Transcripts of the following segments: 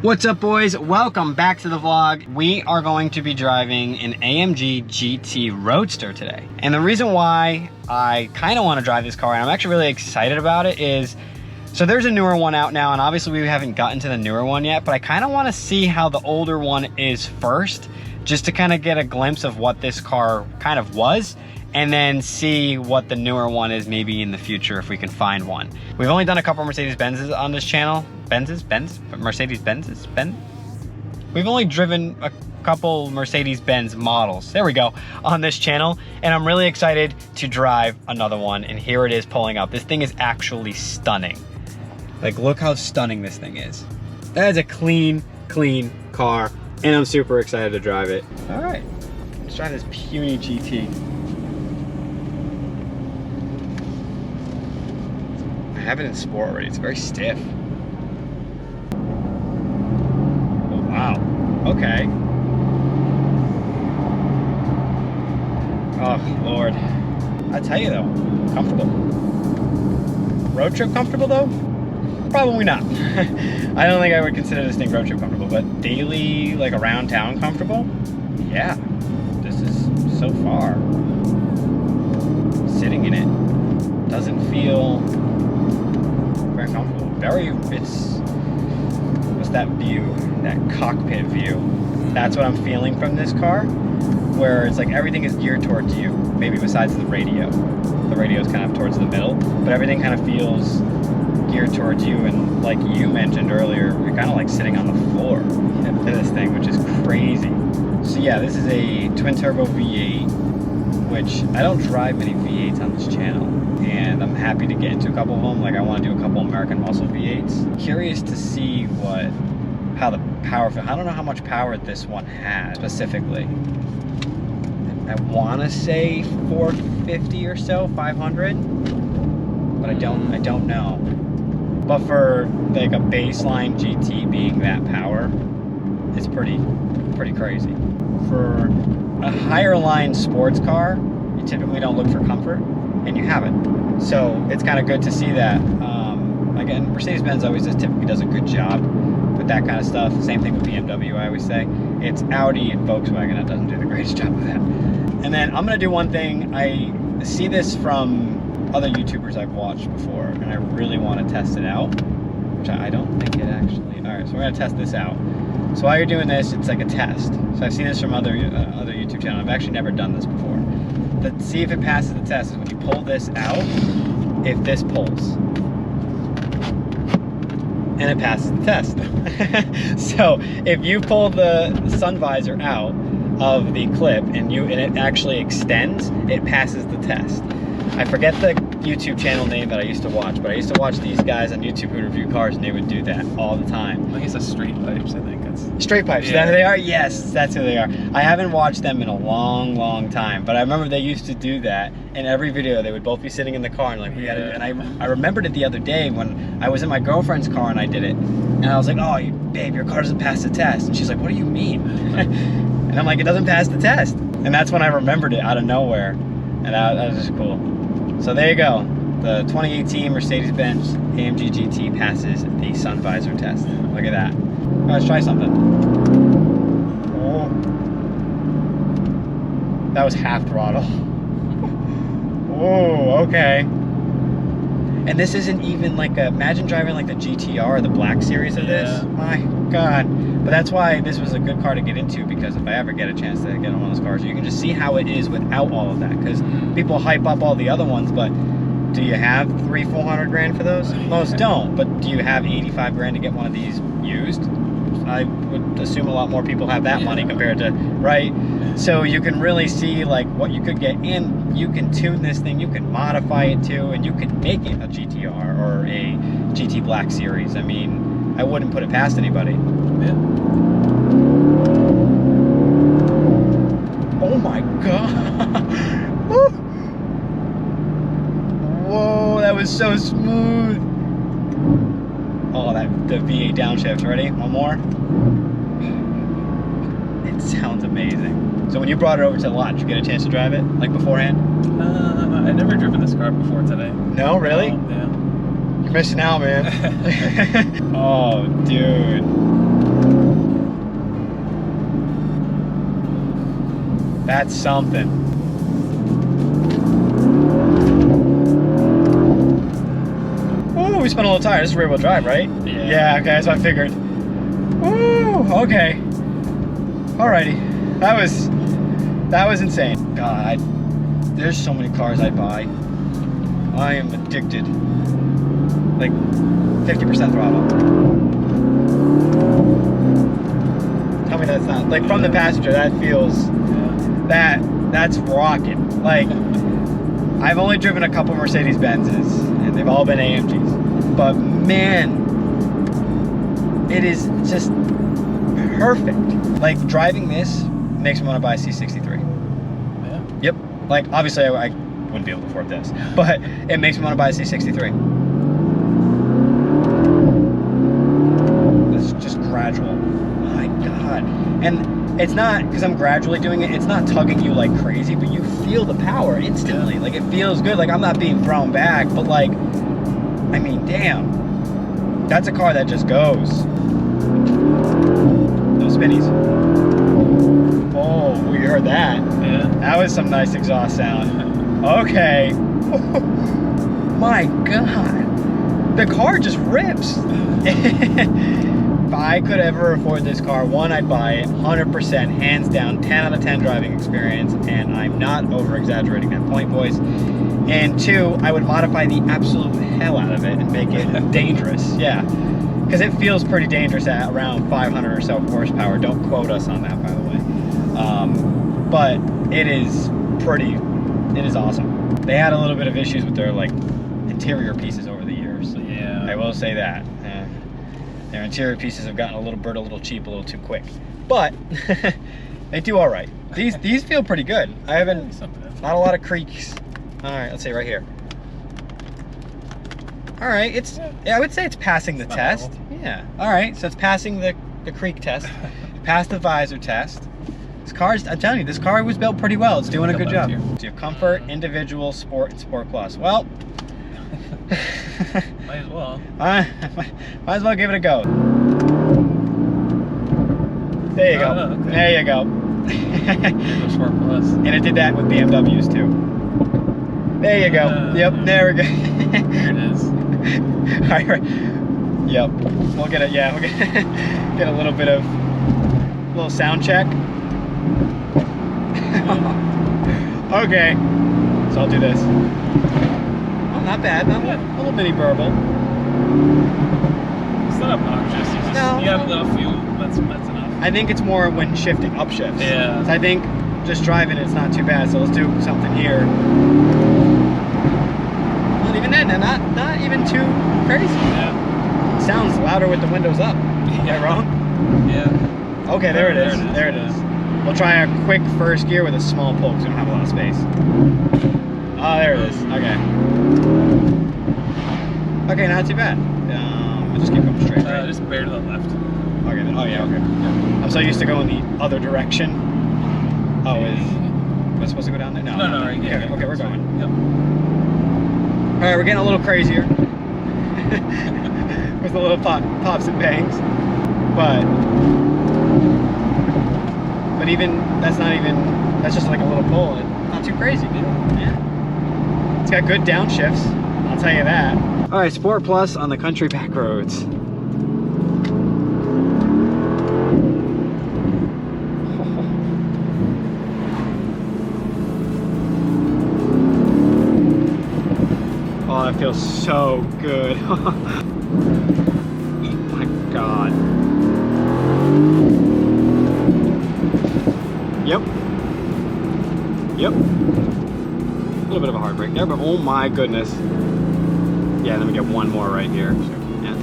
What's up, boys? Welcome back to the vlog. We are going to be driving an AMG GT Roadster today. And the reason why I kind of want to drive this car, and I'm actually really excited about it, is so there's a newer one out now, and obviously we haven't gotten to the newer one yet, but I kind of want to see how the older one is first, just to kind of get a glimpse of what this car kind of was, and then see what the newer one is maybe in the future if we can find one. We've only done a couple Mercedes Benzes on this channel. Mercedes Benzes? We've only driven a couple Mercedes Benz models, there we go, on this channel, and I'm really excited to drive another one, and here it is pulling up. This thing is actually stunning. Like, look how stunning this thing is. That is a clean car, and I'm super excited to drive it. All right, let's try this puny GT. I have it in sport already. It's very stiff. Oh, wow. Okay. Oh, Lord. I tell you though, comfortable. Road trip comfortable though? Probably not. I don't think I would consider this thing road trip comfortable, but daily, like around town comfortable? Yeah. This is so far. Sitting in it doesn't feel very comfortable. What's that view? That cockpit view. That's what I'm feeling from this car, where it's like everything is geared towards you, maybe besides the radio. The radio is kind of towards the middle, but everything kind of feels geared towards you, and like you mentioned earlier, you're kind of like sitting on the floor to this thing, which is crazy. So yeah, this is a twin turbo V8, which I don't drive many V8s on this channel, and I'm happy to get into a couple of them. Like, I want to do a couple American Muscle V8s. Curious to see how the power, I don't know how much power this one has specifically. I want to say 450 or so, 500, but I don't know. But for like a baseline GT being that power, it's pretty crazy. For a higher line sports car, you typically don't look for comfort, and you have it. So it's kind of good to see that. Again, Mercedes Benz always typically does a good job with that kind of stuff. Same thing with BMW, I always say. It's Audi and Volkswagen that doesn't do the greatest job of that. And then I'm gonna do one thing. I see this from other YouTubers I've watched before, and I really want to test it out, which I don't think it actually. All right, so we're gonna test this out. So while you're doing this, it's like a test. So I've seen this from other YouTube channels. I've actually never done this before. Let's see if it passes the test. Is when you pull this out, if this pulls. And it passes the test. So if you pull the sun visor out of the clip and it actually extends, it passes the test. I forget the YouTube channel name that I used to watch, but I used to watch these guys on YouTube who review cars, and they would do that all the time. I think it's Straight Pipes, I think. Straight Pipes, yeah. Is that who they are? Yes, that's who they are. I haven't watched them in a long time, but I remember they used to do that. In every video, they would both be sitting in the car and like, we gotta do it. And I remembered it the other day when I was in my girlfriend's car and I did it. And I was like, oh, babe, your car doesn't pass the test. And she's like, what do you mean? And I'm like, it doesn't pass the test. And that's when I remembered it out of nowhere. And that was just cool. So there you go. The 2018 Mercedes Benz AMG GT passes the sun visor test. Look at that. All right, let's try something. Oh. That was half throttle. Oh, okay. And this isn't even like imagine driving like the GTR or the Black Series of this. My God. But that's why this was a good car to get into, because if I ever get a chance to get on one of those cars, you can just see how it is without all of that. Because people hype up all the other ones, but do you have 300-400 grand for those? Most don't, but do you have 85 grand to get one of these used? I would assume a lot more people have that money compared to, right? So you can really see like what you could get in. You can tune this thing, you can modify it too, and you could make it a GTR or a GT Black Series. I mean, I wouldn't put it past anybody. Yeah. Oh my God. Whoa, that was so smooth. Oh, the V8 downshift. Ready? One more. It sounds amazing. So when you brought it over to the lot, did you get a chance to drive it, like beforehand? I'd never driven this car before today. No, really? Yeah. You're missing out, man. Oh, dude. That's something. Ooh, we spun a little tire. This is rear wheel drive, right? Yeah, okay, that's what I figured. Ooh, okay. Alrighty. That was insane. God, there's so many cars I buy. I am addicted. Like 50% throttle. Tell me that's not, like from the passenger, that feels, that's rocking. Like, I've only driven a couple Mercedes Benzes and they've all been AMGs. But man, it is just perfect. Like driving this makes me want to buy a C63. Yeah. Yep. Like obviously I wouldn't be able to afford this, but it makes me want to buy a C63. It's just gradual. My God. And it's not, because I'm gradually doing it, it's not tugging you like crazy, but you feel the power instantly. Yeah. Like it feels good. Like I'm not being thrown back, but like, I mean, damn. That's a car that just goes. No spinnies. Oh, we heard that. Yeah. That was some nice exhaust sound. Okay. My God. The car just rips. If I could ever afford this car, one, I'd buy it, 100%, hands down, 10 out of 10 driving experience, and I'm not over-exaggerating that point, boys. And two, I would modify the absolute hell out of it and make it dangerous, yeah. Because it feels pretty dangerous at around 500 or so horsepower. Don't quote us on that, by the way. But it is awesome. They had a little bit of issues with their like interior pieces over the years. Yeah. I will say that. Their interior pieces have gotten a little cheap, a little too quick. But they do all right. These feel pretty good. I haven't, not a lot of creaks. All right, let's see right here. All right, I would say it's passing the test. Yeah. All right, so it's passing the creak test. Passed the visor test. This car's, I'm telling you, this car was built pretty well. It's doing a good job. So you have comfort, individual, sport, and sport plus. Well, might as well. might as well give it a go. There you go. Okay. There you go. Sport plus. And it did that with BMWs too. There you go. Yep, there we go. There it is. All right. Yep. We'll get it. Yeah, we'll get a little bit of little sound check. Okay. So I'll do this. Oh, not bad. Not bad. A little mini burble. It's not obnoxious. You got a little fuel. That's enough. I think it's more when shifting, upshifts. Yeah. So I think just driving it's not too bad. So let's do something here. Not even then, not even too crazy. Yeah. Sounds louder with the windows up. Am I wrong? Yeah. Okay, there it is. There it is. We'll try a quick first gear with a small pull because we don't have a lot of space. Oh, there it is. Okay. Okay, not too bad. I'll just keep going straight. Right? Just bear to the left. Okay. Oh yeah. Okay. Yeah. I'm so used to going the other direction. Oh, am I supposed to go down there? No. No. Right. Yeah. Okay, we're going. Yep. All right, we're getting a little crazier with the little pops and bangs, but even that's just like a little pull. Not too crazy, dude. Yeah. It's got good downshifts. I'll tell you that. All right, Sport Plus on the country back roads. Oh, that feels so good. Oh my God. Yep. Yep. A little bit of a hard brake there, but oh my goodness. Yeah, let me get one more right here. Yeah.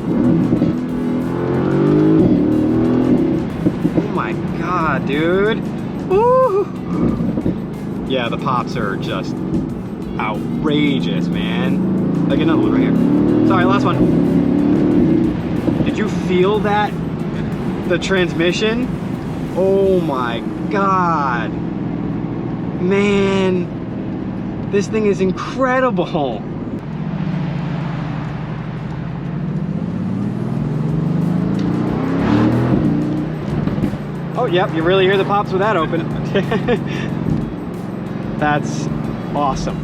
Oh my God, dude. Woo! Yeah, the pops are just outrageous, man. Like another one right here. Sorry, last one. Did you feel that? The transmission? Oh my God. Man, this thing is incredible. Oh, yep, you really hear the pops with that open. That's awesome.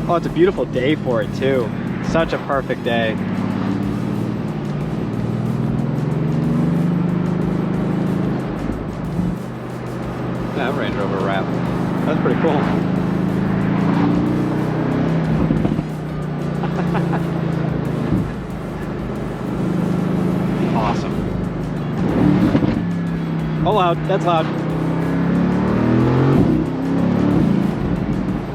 Oh, it's a beautiful day for it too. Such a perfect day. That Range Rover wrap. That's pretty cool. Awesome. Oh, loud. That's loud.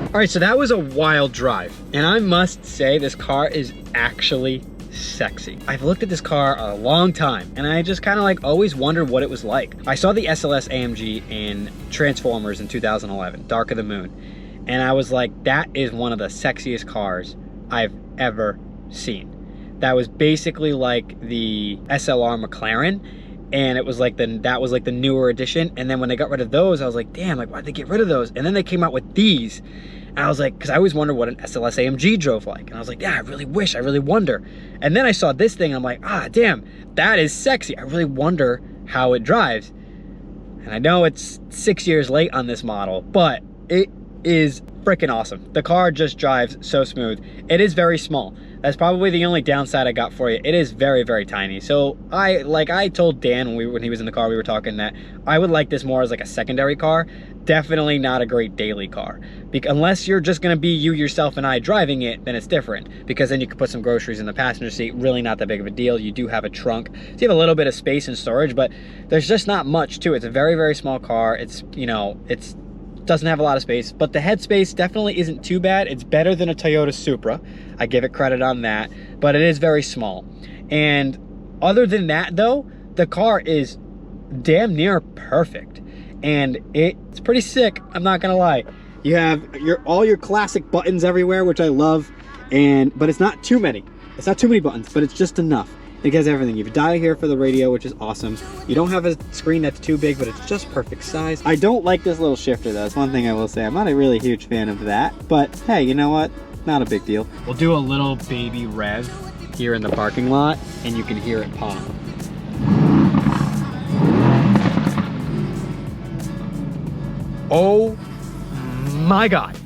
All right, so that was a wild drive. And I must say this car is actually sexy. I've looked at this car a long time and I just kind of like always wondered what it was like. I saw the SLS AMG in Transformers in 2011, Dark of the Moon. And I was like, that is one of the sexiest cars I've ever seen. That was basically like the SLR McLaren, and it was like that was like the newer edition. And then when they got rid of those, I was like, damn, like why'd they get rid of those? And then they came out with these. And I was like, because I always wondered what an SLS AMG drove like. And I was like, yeah, I really wonder. And then I saw this thing, and I'm like, ah, damn, that is sexy. I really wonder how it drives. And I know it's 6 years late on this model, but it is freaking awesome. The car just drives so smooth. It is very small. That's probably the only downside I got for you. It is very, very tiny. So I told Dan when he was in the car, we were talking that I would like this more as like a secondary car. Definitely not a great daily car. Unless you're just gonna be you, yourself, and I driving it, then it's different. Because then you can put some groceries in the passenger seat. Really not that big of a deal. You do have a trunk. So you have a little bit of space and storage, but there's just not much to it. It's a very, very small car. It's, you know, it's doesn't have a lot of space, but the headspace definitely isn't too bad. It's better than a Toyota Supra. I give it credit on that, but it is very small. And other than that though, the car is damn near perfect. And it's pretty sick, I'm not gonna lie. You have all your classic buttons everywhere, which I love, but it's not too many. It's not too many buttons, but it's just enough. It gets everything. You have a dial here for the radio, which is awesome. You don't have a screen that's too big, but it's just perfect size. I don't like this little shifter though. That's one thing I will say. I'm not a really huge fan of that, but hey, you know what? Not a big deal. We'll do a little baby rev here in the parking lot, and you can hear it pop. Oh my God.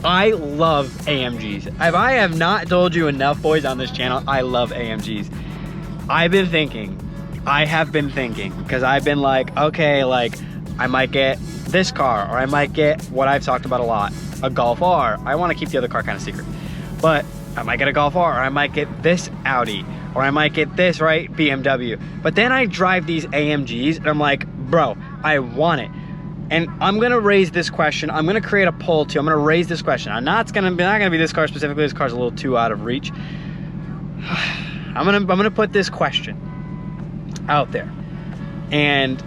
I love AMGs. If I have not told you enough, boys, on this channel, I love AMGs. I have been thinking, because I've been like, okay, like, I might get this car, or I might get what I've talked about a lot, a Golf R. I want to keep the other car kind of secret. But I might get a Golf R, or I might get this Audi, or I might get this, right, BMW. But then I drive these AMGs, and I'm like, bro, I want it. And I'm gonna raise this question. I'm gonna create a poll too. I'm gonna raise this question. I'm not gonna be this car specifically. This car's a little too out of reach. I'm gonna put this question out there, and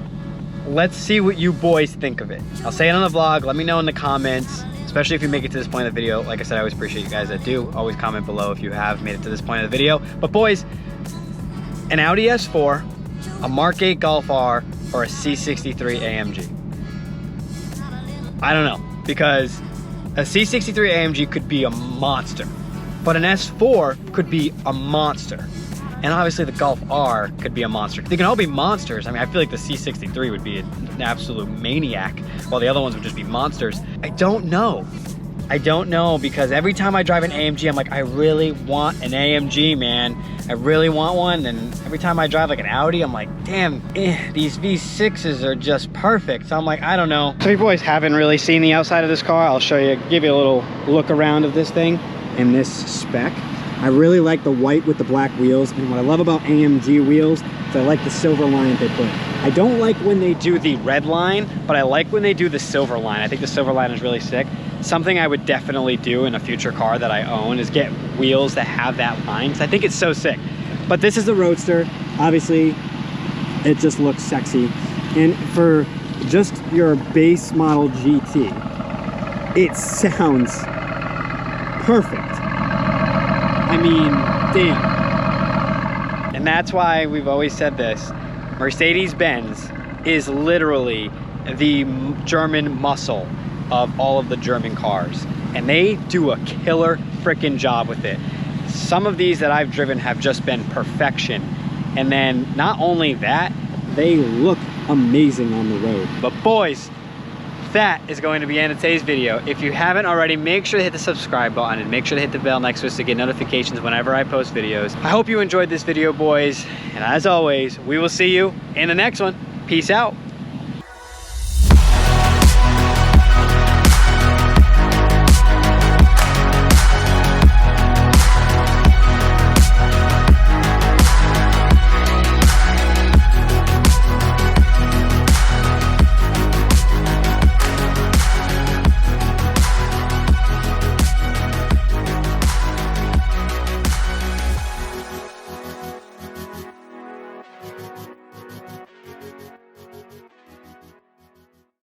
let's see what you boys think of it. I'll say it on the vlog. Let me know in the comments, especially if you make it to this point of the video. Like I said, I always appreciate you guys that do. Always comment below if you have made it to this point of the video. But boys, an Audi S4, a Mark 8 Golf R, or a C63 AMG. I don't know, because a C63 AMG could be a monster, but an S4 could be a monster. And obviously the Golf R could be a monster. They can all be monsters. I mean, I feel like the C63 would be an absolute maniac, while the other ones would just be monsters. I don't know. I don't know, because every time I drive an AMG, I'm like, I really want an AMG, man. I really want one. And every time I drive like an Audi, I'm like, damn, these V6s are just perfect. So I'm like, I don't know. So you boys haven't really seen the outside of this car. I'll show you, give you a little look around of this thing in this spec. I really like the white with the black wheels. And what I love about AMG wheels is I like the silver line that they put. I don't like when they do the red line, but I like when they do the silver line. I think the silver line is really sick. Something I would definitely do in a future car that I own is get wheels that have that line, because I think it's so sick. But this is the Roadster. Obviously, it just looks sexy. And for just your base model GT, it sounds perfect. I mean, damn. And that's why we've always said this. Mercedes Benz is literally the German muscle of all of the German cars, and they do a killer freaking job with it. Some of these that I've driven have just been perfection, and then not only that, they look amazing on the road. But boys, that is going to be the end of today's video. If you haven't already, make sure to hit the subscribe button and make sure to hit the bell next to us to get notifications whenever I post videos. I hope you enjoyed this video, boys. And as always, we will see you in the next one. Peace out.